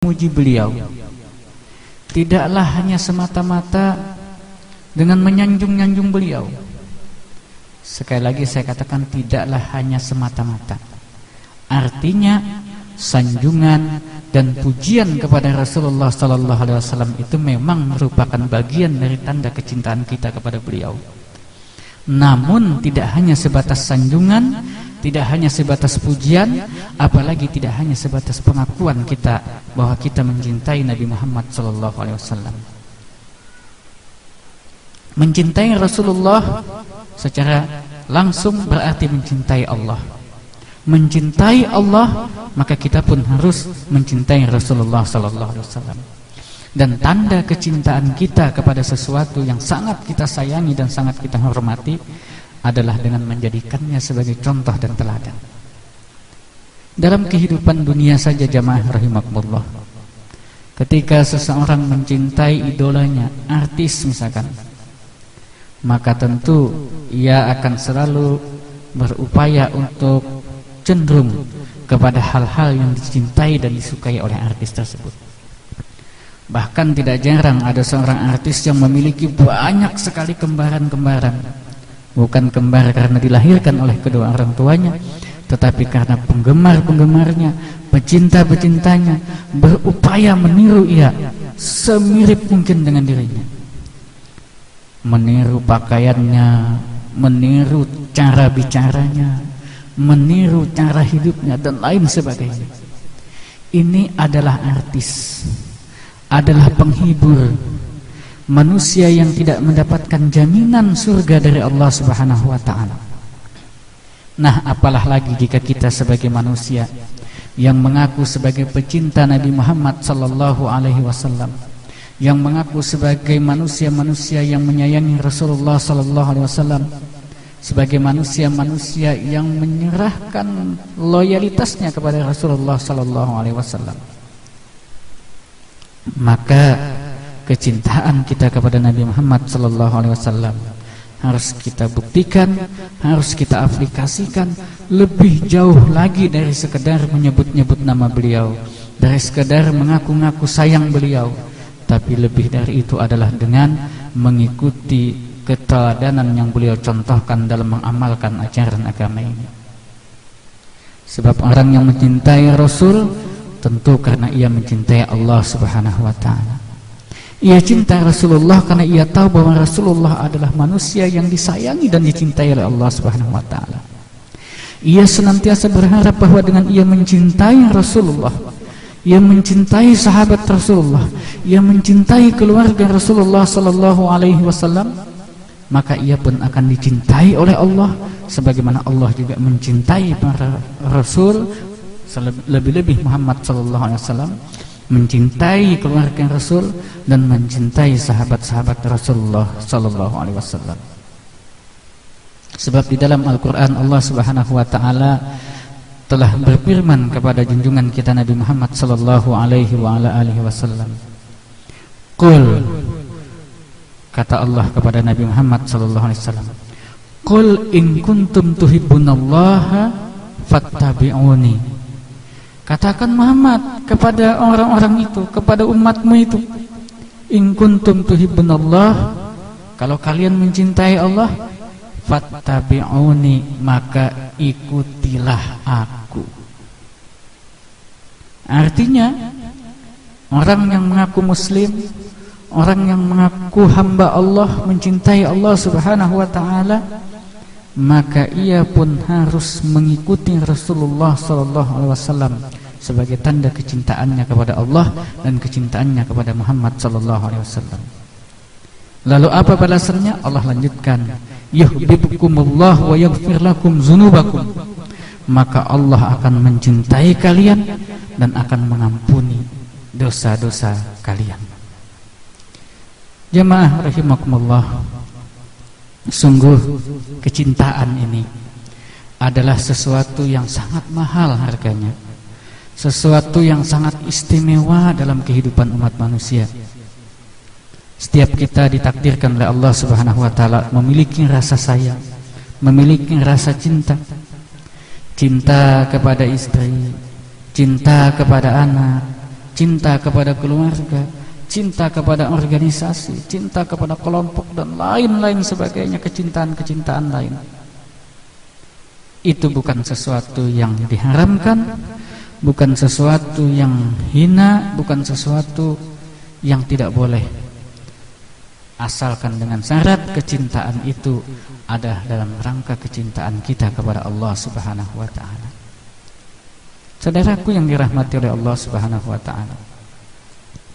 memuji beliau tidaklah hanya semata-mata dengan menyanjung-nyanjung beliau. Sekali lagi saya katakan, tidaklah hanya semata-mata. Artinya sanjungan dan pujian kepada Rasulullah sallallahu alaihi wasallam itu memang merupakan bagian dari tanda kecintaan kita kepada beliau. Namun tidak hanya sebatas sanjungan, tidak hanya sebatas pujian, apalagi tidak hanya sebatas pengakuan kita bahwa kita mencintai Nabi Muhammad sallallahu alaihi wasallam. Mencintai Rasulullah secara langsung berarti mencintai Allah. Mencintai Allah, maka kita pun harus mencintai Rasulullah sallallahu alaihi wasallam. Dan tanda kecintaan kita kepada sesuatu yang sangat kita sayangi dan sangat kita hormati adalah dengan menjadikannya sebagai contoh dan teladan. Dalam kehidupan dunia saja jamaah rahimakumullah, ketika seseorang mencintai idolanya, artis misalkan, maka tentu ia akan selalu berupaya untuk cenderung kepada hal-hal yang dicintai dan disukai oleh artis tersebut. Bahkan tidak jarang ada seorang artis yang memiliki banyak sekali kembaran-kembaran. Bukan kembar karena dilahirkan oleh kedua orang tuanya, tetapi karena penggemar-penggemarnya, pecinta-pecintanya berupaya meniru ia semirip mungkin dengan dirinya. Meniru pakaiannya, meniru cara bicaranya, meniru cara hidupnya dan lain sebagainya. Ini adalah artis, adalah penghibur, manusia yang tidak mendapatkan jaminan surga dari Allah Subhanahu wa taala. Nah, apalah lagi jika kita sebagai manusia yang mengaku sebagai pecinta Nabi Muhammad sallallahu alaihi wasallam, yang mengaku sebagai manusia-manusia yang menyayangi Rasulullah sallallahu alaihi wasallam, sebagai manusia-manusia yang menyerahkan loyalitasnya kepada Rasulullah sallallahu alaihi wasallam. Maka kecintaan kita kepada Nabi Muhammad sallallahu alaihi wasallam harus kita buktikan, harus kita aplikasikan lebih jauh lagi dari sekedar menyebut-nyebut nama beliau, dari sekedar mengaku-ngaku sayang beliau, tapi lebih dari itu adalah dengan mengikuti keteladanan yang beliau contohkan dalam mengamalkan ajaran agama ini. Sebab orang yang mencintai Rasul tentu karena ia mencintai Allah Subhanahu wa taala. Ia cinta Rasulullah karena ia tahu bahwa Rasulullah adalah manusia yang disayangi dan dicintai oleh Allah Subhanahu wa taala. Ia senantiasa berharap bahwa dengan ia mencintai Rasulullah, ia mencintai sahabat Rasulullah, ia mencintai keluarga Rasulullah sallallahu alaihi wasallam, maka ia pun akan dicintai oleh Allah sebagaimana Allah juga mencintai para rasul, lebih-lebih Muhammad sallallahu alaihi wasallam mencintai keluarga Rasul dan mencintai sahabat-sahabat Rasulullah sallallahu alaihi wasallam. Sebab di dalam Al-Qur'an Allah Subhanahu wa taala telah berfirman kepada junjungan kita Nabi Muhammad sallallahu alaihi wa ala alihi wasallam. Qul, kata Allah kepada Nabi Muhammad sallallahu alaihi wasallam, qul in kuntum tuhibbunallaha fattabi'uni. Katakan Muhammad kepada orang-orang itu, kepada umatmu itu, in kuntum tuhibbunallah, kalau kalian mencintai Allah, fattabi'uni, maka ikutilah aku. Artinya orang yang mengaku muslim, orang yang mengaku hamba Allah, mencintai Allah Subhanahu wa taala, maka ia pun harus mengikuti Rasulullah sallallahu alaihi wasallam sebagai tanda kecintaannya kepada Allah dan kecintaannya kepada Muhammad sallallahu alaihi wasallam. Lalu apa balasannya? Allah lanjutkan, yuhibbukumullah wa yaghfir lakum dzunubakum. Maka Allah akan mencintai kalian dan akan mengampuni dosa-dosa kalian. Jamaah rahimakumullah, sungguh kecintaan ini adalah sesuatu yang sangat mahal harganya, sesuatu yang sangat istimewa dalam kehidupan umat manusia. Setiap kita ditakdirkan oleh Allah Subhanahu wa taala memiliki rasa sayang, memiliki rasa cinta. Cinta kepada istri, cinta kepada anak, cinta kepada keluarga, cinta kepada organisasi, cinta kepada kelompok dan lain-lain sebagainya, kecintaan-kecintaan lain. Itu bukan sesuatu yang diharamkan, bukan sesuatu yang hina, bukan sesuatu yang tidak boleh, asalkan dengan syarat kecintaan itu ada dalam rangka kecintaan kita kepada Allah Subhanahu wa ta'ala. Saudaraku yang dirahmati oleh Allah Subhanahu wa ta'ala,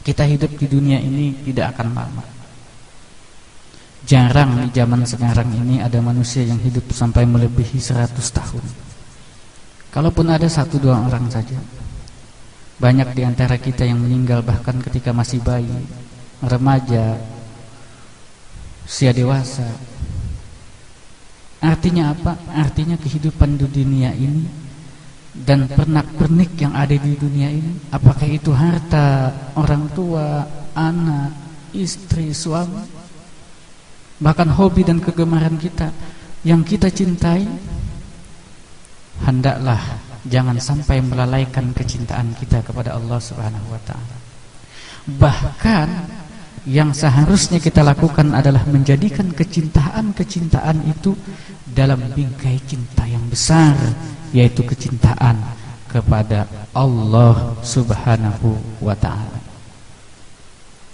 kita hidup di dunia ini tidak akan lama. Jarang di zaman sekarang ini ada manusia yang hidup sampai melebihi 100 tahun. Kalaupun ada 1-2 orang saja. Banyak di antara kita yang meninggal bahkan ketika masih bayi, remaja, usia dewasa. Artinya apa? Artinya kehidupan di dunia ini dan pernak-pernik yang ada di dunia ini, apakah itu harta, orang tua, anak, istri, suami, bahkan hobi dan kegemaran kita yang kita cintai, hendaklah jangan sampai melalaikan kecintaan kita kepada Allah Subhanahu wa ta'ala. Bahkan yang seharusnya kita lakukan adalah menjadikan kecintaan itu dalam bingkai cinta yang besar, yaitu kecintaan kepada Allah Subhanahu wa ta'ala.